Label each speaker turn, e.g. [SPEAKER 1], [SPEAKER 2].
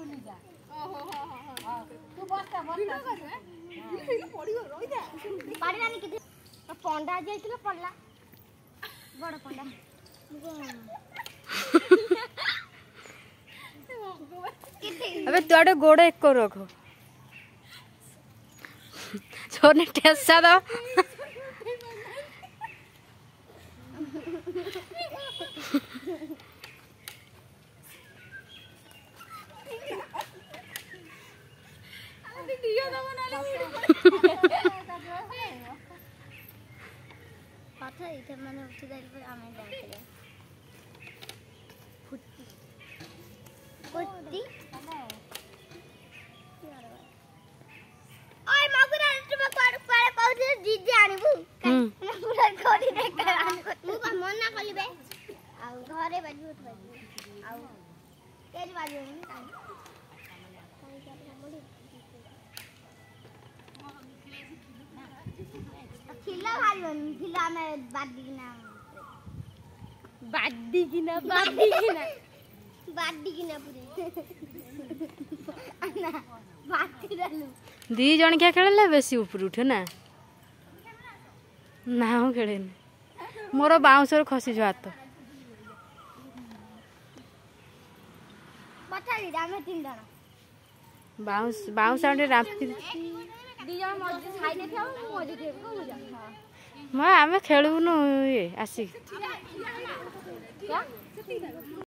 [SPEAKER 1] बुली जा तू बसता पड़ियो रहि जा पाड़ी रानी के पंडा जाइतिलो पड़ला बड़ पंडा
[SPEAKER 2] अबे तोड़े गोड़े एक को रखो छोने ठेसा दो
[SPEAKER 1] पता इथे माने उठी जाइल पर आमे जाइले फुट्टी फुट्टी ओए मगुरा तुम पाड़ पाड़ कहू जीजी आनिबू पूरा घोड़ी देख कर आनिबू तू का मन ना कलिबे आ घरे बाजू आ तेज बाजू खिला भाई खिला में बादी किना पूरे ना बादी रहलु
[SPEAKER 2] दी जण क्या खेलले बेसी ऊपर उठे ना ना हो खेले मोर बाउंसर खसी जो हाथ
[SPEAKER 1] पता दी रामे 3 जण
[SPEAKER 2] बाउंस आंटे रापी
[SPEAKER 1] दी जण मजे साइडे थे मजे थे को जा
[SPEAKER 2] मां आमे खेलुनु ये आसी
[SPEAKER 1] क्या